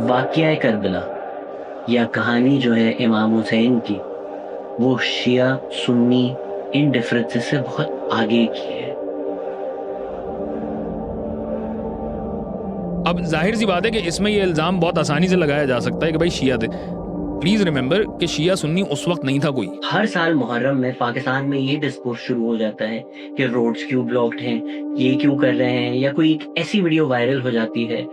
واقعہ کربلا یا کہانی جو ہے امام حسین کی، وہ شیعہ سنی ان ڈفرینسز سے بہت آگے کی ہے. اب ظاہر سی بات ہے کہ اس میں یہ الزام بہت آسانی سے لگایا جا سکتا ہے کہ بھائی شیعہ تھے. پلیز ریممبر کہ شیعہ سنی اس وقت نہیں تھا کوئی. ہر سال محرم میں پاکستان میں یہ ڈسکورس شروع ہو جاتا ہے کہ روڈز کیوں بلاکڈ ہیں، یہ کیوں کر رہے ہیں، یا کوئی ایک ایسی ویڈیو وائرل ہو جاتی ہے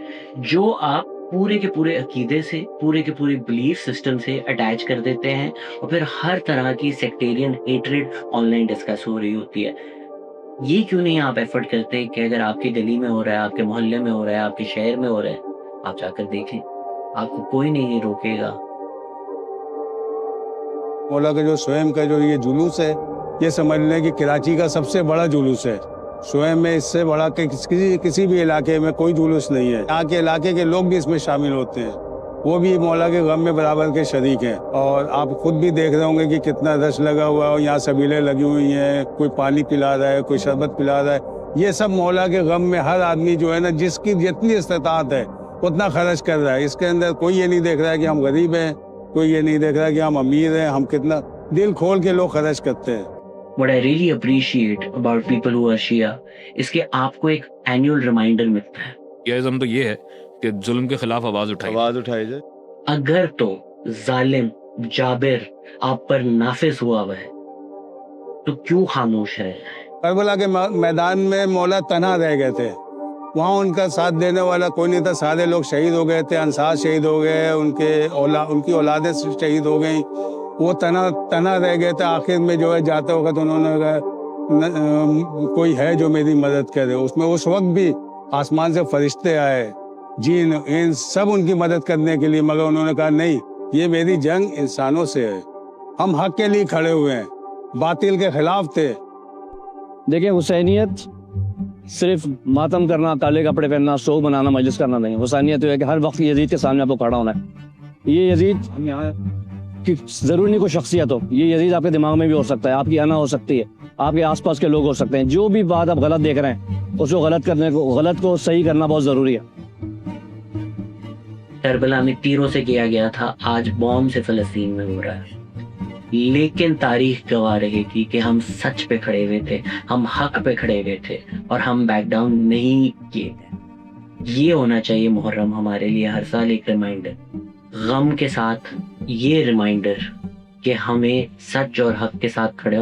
جو آپ پورے کے پورے عقیدے سے، پورے کے پورے بلیف سسٹم سے اٹیچ کر دیتے ہیں، اور پھر ہر طرح کی sectarian hatred online discuss ہو رہی ہوتی ہے. یہ کیوں نہیں آپ ایفرٹ کرتے کہ اگر آپ کی گلی میں ہو رہا ہے، آپ کے محلے میں ہو رہا ہے، آپ کے شہر میں ہو رہا ہے، آپ جا کر دیکھیں، آپ کو کوئی نہیں روکے گا. مولا کا جو سوئم کا جو یہ جلوس ہے، یہ سمجھ لیں کہ کراچی کا سب سے بڑا جلوس ہے. سوئم میں اس سے بڑا کہ کسی بھی علاقے میں کوئی جلوس نہیں ہے. یہاں کے علاقے کے لوگ بھی اس میں شامل ہوتے ہیں، وہ بھی مولا کے غم میں برابر کے شریک ہیں. اور آپ خود بھی دیکھ رہے ہوں گے کہ کتنا رش لگا ہوا ہے، یہاں سبیلیں لگی ہوئی ہیں، کوئی پانی پلا رہا ہے، کوئی شربت پلا رہا ہے. یہ سب مولا کے غم میں ہر آدمی جو ہے نا، جس کی جتنی استطاعت ہے اتنا خرچ کر رہا ہے. اس کے اندر کوئی یہ نہیں دیکھ رہا ہے کہ ہم غریب ہیں، کوئی یہ نہیں دیکھ رہا کہ ہم امیر ہیں. ہم کتنا دل کھول کے لوگ خرچ کرتے ہیں. What I really appreciate about people who are Shia اس کے آپ کو ایک اینیول ریمائنڈر ملتا ہے. شیعہ تو یہ ہے کہ ظلم کے خلاف آواز اٹھائی جائے. اگر تو ظالم جابر آپ پر نافذ ہوا ہوا ہے تو کیوں خاموش ہے؟ کربلا کے میدان میں مولا تنہا رہ گئے تھے، وہاں ان کا ساتھ دینے والا کوئی نہیں تھا. سارے لوگ شہید ہو گئے تھے، انصار شہید ہو گئے، ان کی اولادیں شہید ہو گئیں. وہ تنہا رہ گئے تھے. آخر میں جو ہے جاتے وقت انہوں نے کہا کوئی ہے جو میری مدد کرے. اس وقت بھی آسمان سے فرشتے آئے، جن ان سب ان کی مدد کرنے کے لیے، مگر انہوں نے کہا نہیں، یہ میری جنگ انسانوں سے ہے. ہم حق کے لیے کھڑے ہوئے ہیں، باطل کے خلاف تھے. دیکھیں، حسینیت صرف ماتم کرنا، کالے کپڑے پہننا، شوق بنانا، مجلس کرنا نہیں. حسینیت ہے کہ ہر وقت یزید کے سامنے آپ کو کھڑا ہونا ہے. یہ یزید کہ ضروری نہیں کوئی شخصیت ہو، یہ یزید آپ کے دماغ میں بھی ہو سکتا ہے، آپ کی انا ہو سکتی ہے، آپ کے آس پاس کے لوگ ہو سکتے ہیں. جو بھی بات آپ غلط دیکھ رہے ہیں اس کو غلط کو صحیح کرنا بہت ضروری ہے. کربلا میں تیروں سے کیا گیا تھا، آج بوم سے فلسطین میں ہو رہا ہے. لیکن تاریخ گواہ رہے گی کہ ہم سچ پہ کھڑے ہوئے تھے، ہم حق پہ کھڑے ہوئے تھے، اور ہم بیک ڈاؤن نہیں کیے گئے. یہ ہونا چاہیے محرم ہمارے لیے ہر سال ایک ریمائنڈر، غم کے ساتھ یہ ریمائنڈر کہ ہمیں سچ اور حق کے ساتھ کھڑے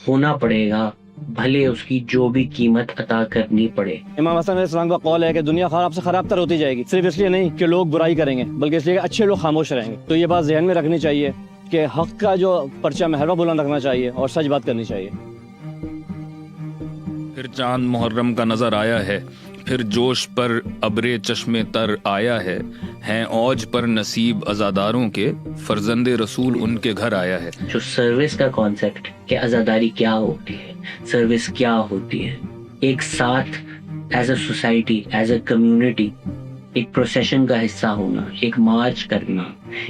ہونا پڑے گا، بھلے اس کی جو بھی قیمت عطا کرنی پڑے. امام حسن علیہ السلام کا قول ہے کہ دنیا خراب سے خراب تر ہوتی جائے گی، صرف اس لیے نہیں کہ لوگ برائی کریں گے، بلکہ اس لیے کہ اچھے لوگ خاموش رہیں گے. تو یہ بات ذہن میں رکھنی چاہیے کہ حق کا جو پرچم ہے ہر وقت بلند رکھنا چاہیے اور سچ بات کرنی چاہیے. پھر چاند محرم کا نظر آیا ہے، پھر جوش پر ابرے چشمے تر آیا ہے، ہیں اوج پر نصیب عزاداروں کے، فرزند رسول ان کے گھر آیا ہے. جو سروس کا کانسیپٹ کہ عزاداری کیا ہوتی ہے، سروس کیا ہوتی ہے، ایک ساتھ as a society, as a community ایک پروسیشن کا حصہ ہونا، ایک مارچ کرنا،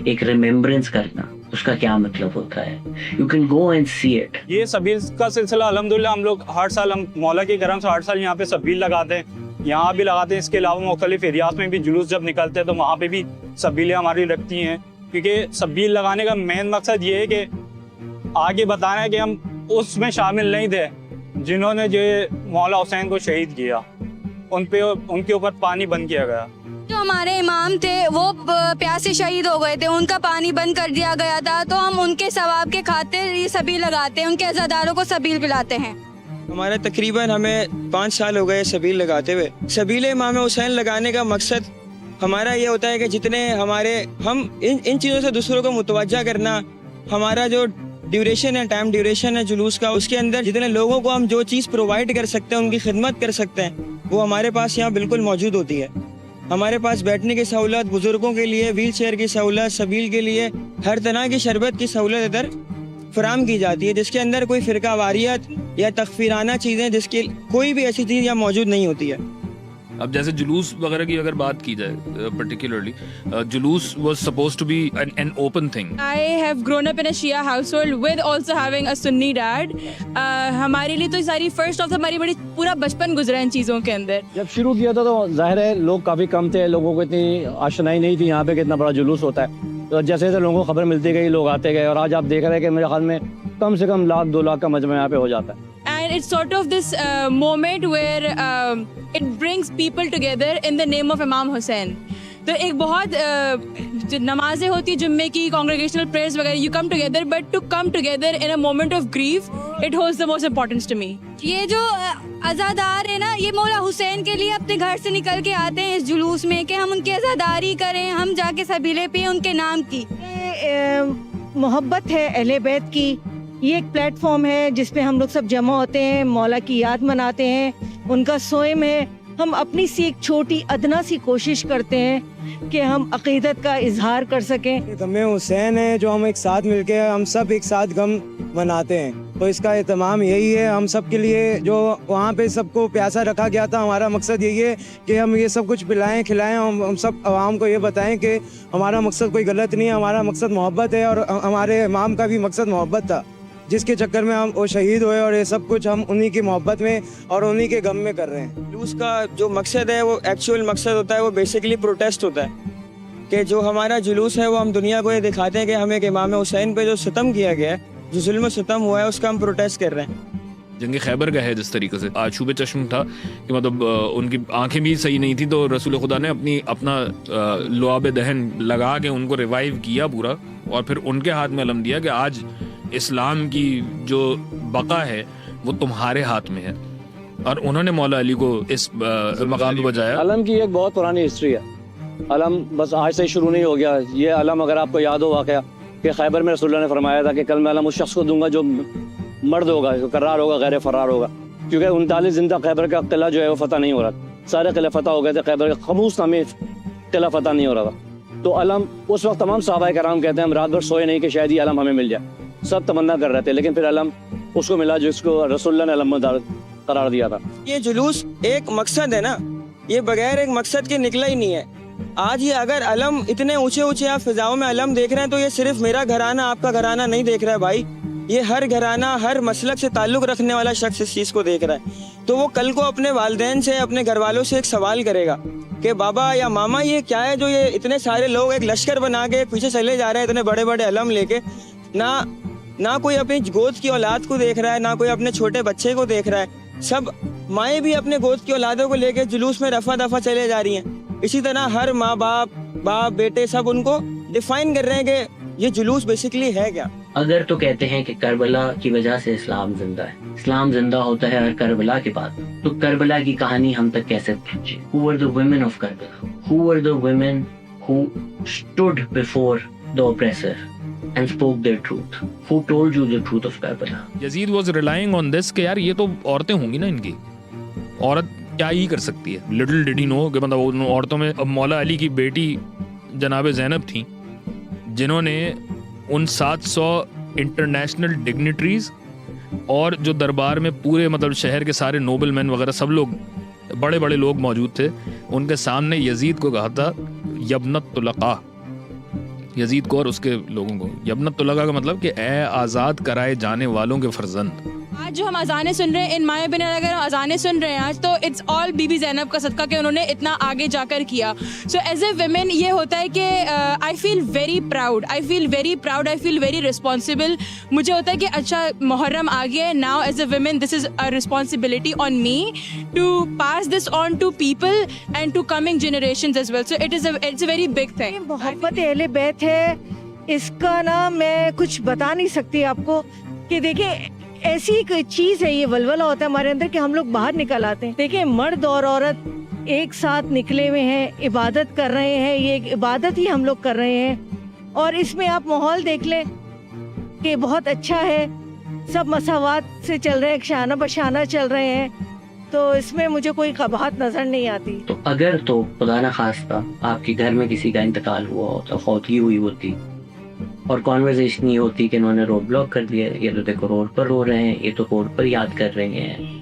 ایک ریمیمبرنس کرنا، اس کا کیا مطلب ہوتا ہے. You can go and see it. یہ سبیل کا سلسلہ الحمدللہ ہم لوگ ہر سال، ہم مولا کے کرم سے ہر سال یہاں پہ سبیل لگاتے ہیں، یہاں بھی لگاتے ہیں. اس کے علاوہ مختلف ایریاز میں بھی جلوس جب نکلتے ہیں تو وہاں پہ بھی سبیلیں ہماری لگتی ہیں، کیونکہ سبیل لگانے کا مین مقصد یہ ہے کہ آگے بتانا ہے کہ ہم اس میں شامل نہیں تھے جنہوں نے جو مولا حسین کو شہید کیا، ان کے اوپر پانی بند کیا گیا. جو ہمارے امام تھے وہ پیاس سے شہید ہو گئے تھے، ان کا پانی بند کر دیا گیا تھا، تو ہم ان کے ثواب کے خاطر یہ سبیل لگاتے ہیں، ان کے عزاداروں کو سبیل پلاتے ہیں. ہمارے تقریباً ہمیں 5 سال ہو گئے سبیل لگاتے ہوئے. سبیل امام حسین لگانے کا مقصد ہمارا یہ ہوتا ہے کہ جتنے ہم ان چیزوں سے دوسروں کو متوجہ کرنا. ہمارا جو ڈیوریشن ہے، ٹائم ڈیوریشن ہے جلوس کا، اس کے اندر جتنے لوگوں کو ہم جو چیز پرووائڈ کر سکتے ہیں، ان کی خدمت کر سکتے ہیں، وہ ہمارے پاس یہاں بالکل موجود ہوتی ہے. ہمارے پاس بیٹھنے کی سہولت، بزرگوں کے لیے ویل چیئر کی سہولت، سبیل کے لیے ہر طرح کی شربت کی سہولت ادھر فراہم کی جاتی ہے، جس کے اندر کوئی فرقہ واریت یا تکفیرانہ چیزیں، جس کی کوئی بھی ایسی چیز یہاں موجود نہیں ہوتی ہے. اب جیسے جلوس وغیرہ کی اگر بات کی جائے پرٹیکولرلی جلوس was suppose to be an open thing. I have grown up in a Shia household with also having a Sunni dad. ہمارے لیے تو ساری فرسٹ آف ہماری بڑی پورا بچپن گزرا ان چیزوں کے اندر. جب شروع کیا تھا تو ظاہر ہے لوگ کافی کم تھے, لوگوں کو اتنی آشنائی نہیں تھی یہاں پہ کہ اتنا بڑا جلوس ہوتا ہے. تو جیسے جیسے لوگوں کو خبر ملتی گئی لوگ آتے گئے, اور آج آپ دیکھ رہے ہیں کہ میرے خیال میں کم سے کم 1-2 لاکھ کا مجمع یہاں پہ ہو جاتا ہے. And it's sort of this moment where it brings people together in the name of Imam Hussain. تو ایک بہت نمازیں ہوتی جمعے کی, کانگریگیشنل پریئرز وغیرہ, you come together, but to come together in a moment of grief, it holds the most importance to me. یہ جو عزادار ہے نا, یہ مولا حسین کے لیے اپنے گھر سے نکل کے آتے ہیں اس جلوس میں کہ ہم ان کی عزاداری کریں, ہم جا کے سبیلے پہ ان کے نام کی. محبت ہے اہل بیت کی, یہ ایک پلیٹ فارم ہے جس پہ ہم لوگ سب جمع ہوتے ہیں, مولا کی یاد مناتے ہیں, ان کا سوئم ہے. ہم اپنی سی ایک چھوٹی ادنا سی کوشش کرتے ہیں کہ ہم عقیدت کا اظہار کر سکیں. غم حسین ہے جو ہم ایک ساتھ مل کے ہم سب ایک ساتھ غم مناتے ہیں, تو اس کا اہتمام یہی ہے ہم سب کے لیے. جو وہاں پہ سب کو پیاسا رکھا گیا تھا, ہمارا مقصد یہی ہے کہ ہم یہ سب کچھ پلائیں کھلائیں, ہم سب عوام کو یہ بتائیں کہ ہمارا مقصد کوئی غلط نہیں ہے, ہمارا مقصد محبت ہے, اور ہمارے امام کا بھی مقصد محبت تھا جس کے چکر میں ہم وہ شہید ہوئے, اور یہ سب کچھ ہم انہی کی محبت میں اور انہی کے غم میں کر رہے ہیں. جلوس کا جو مقصد ہے وہ ایکچوئل مقصد ہوتا ہے, وہ بیسیکلی پروٹیسٹ ہوتا ہے کہ جو ہمارا جلوس ہے وہ ہم دنیا کو یہ دکھاتے ہیں کہ ہمیں امام حسین پہ جو ستم کیا گیا ہے, جو ظلم و ستم ہوا ہے, اس کا ہم پروٹیسٹ کر رہے ہیں. جنگ خیبر کا ہے جس طریقے سے آشوب چشم تھا کہ مطلب ان کی آنکھیں بھی صحیح نہیں تھیں, تو رسول خدا نے اپنا لعاب دہن لگا کے ان کو ریوائیو کیا پورا, اور پھر ان کے ہاتھ میں علم دیا کہ آج اسلام کی جو بقا ہے وہ تمہارے ہاتھ میں ہے, اور انہوں نے مولا علی کو اس مقام پہ بجایا. علم کی ایک بہت پرانی ہسٹری ہے. علم بس آج سے شروع نہیں ہو گیا. یہ علم اگر آپ کو یاد ہو واقعہ کہ خیبر میں رسول اللہ نے فرمایا تھا کہ کل میں علم اس شخص کو دوں گا جو مرد ہوگا, جو کرار ہوگا, غیر فرار ہوگا, کیونکہ 39 دن تک خیبر کا قلعہ جو ہے وہ فتح نہیں ہو رہا. سارے قلعے فتح ہو گئے تھے, خیبر کا خموس نامی قلعہ فتح نہیں ہو رہا تھا. تو علم اس وقت تمام صحابہ کرام کہتے ہیں ہم رات بھر سوئے نہیں کہ شاید یہ علم ہمیں مل جائے, سب تمنا کر رہے تھے, لیکن پھر علم اس کو ملا جس کو رسول اللہ نے علم قرار دیا تھا. یہ جلوس ایک مقصد ہے نا, یہ بغیر ایک مقصد کے نکلا ہی نہیں ہے. آج یہ اگر علم اتنے اونچے اونچے آپ فضاؤں میں علم دیکھ رہے ہیں, تو یہ صرف میرا گھرانہ آپ کا گھرانہ نہیں دیکھ رہا ہے بھائی, یہ ہر گھرانہ ہر مسلک سے تعلق رکھنے والا شخص اس چیز کو دیکھ رہا ہے. تو وہ کل کو اپنے والدین سے, اپنے گھر والوں سے ایک سوال کرے گا کہ بابا یا ماما یہ کیا ہے جو یہ اتنے سارے لوگ ایک لشکر بنا کے پیچھے چلے جا رہے ہیں اتنے بڑے بڑے علم لے کے. نہ کوئی اپنی گود کی اولاد کو دیکھ رہا ہے, نہ کوئی اپنے چھوٹے بچے کو دیکھ رہا ہے. سب مائیں بھی اپنے گود کی اولادوں کو لے کے جلوس میں رفع دفع چلے جا رہی ہیں. اسی طرح ہر ماں باپ بیٹے سب ان کو ڈیفائن کر رہے ہیں کہ یہ جلوس بیسیکلی ہے کیا. اگر تو کہتے ہیں کہ کربلا کی وجہ سے اسلام زندہ ہے, اسلام زندہ ہوتا ہے ہر کربلا کے بعد, تو کربلا کی کہانی ہم تک کیسے پہنچی؟ Who were the women of Karbala? Who were the women who stood before the oppressor and spoke their truth? Who told you the truth of Karbala? یزید واز ریلائنگ آن دس کہ یار یہ تو عورتیں ہوں گی نا, ان کی عورت کیا ہی کر سکتی ہے. لٹل ڈیڈ ہی نو کہ مطلب ان عورتوں میں مولا علی کی بیٹی جناب زینب تھیں, جنہوں نے ان 700 انٹرنیشنل ڈگنیٹریز اور جو دربار میں پورے مطلب شہر کے سارے نوبل مین وغیرہ سب لوگ بڑے بڑے لوگ موجود تھے, ان کے سامنے یزید کو کہا تھا یبنت طلقاء, یزید کو اور اس کے لوگوں کو. یبنت طلقاء کا مطلب کہ اے آزاد کرائے جانے والوں کے فرزند. آج جو ہم اذانیں سن رہے ہیں, ان مائی اوپینین اگر ہم اذانیں سن رہے ہیں آج, تو اٹس آل بی بی زینب کا صدقہ کہ انہوں نے اتنا آگے جا کر کیا. سو ایز اے ویمن یہ ہوتا ہے کہ I feel very proud, I feel very responsible. مجھے ہوتا ہے کہ اچھا محرم آ گیا ہے, now as a woman this is a responsibility on me to pass this on to people and to coming generations as well. So it's a very big thing. محبت اہل بیت ہے, اس کا نا میں کچھ بتا نہیں سکتی آپ کو کہ دیکھیں ایسی کوئی چیز ہے, یہ ولولہ ہوتا ہے ہمارے اندر کہ ہم لوگ باہر نکل آتے ہیں. دیکھیں مرد اور عورت ایک ساتھ نکلے ہوئے ہیں, عبادت کر رہے ہیں, یہ ایک عبادت ہی ہم لوگ کر رہے ہیں, اور اس میں آپ ماحول دیکھ لیں کہ بہت اچھا ہے, سب مساوات سے چل رہے ہیں, شانہ بشانہ چل رہے ہیں, تو اس میں مجھے کوئی قباحت نظر نہیں آتی. تو اگر تو خدا نہ خواستہ آپ کے گھر میں کسی کا انتقال ہوا ہوتا, فوتگی ہوئی ہوتی, اور کانورزیشن یہ ہوتی کہ انہوں نے روڈ بلاک کر دیا, یہ تو دیکھو روڈ پر رو رہے ہیں, یہ تو روڈ پر یاد کر رہے ہیں,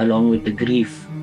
along with the grief।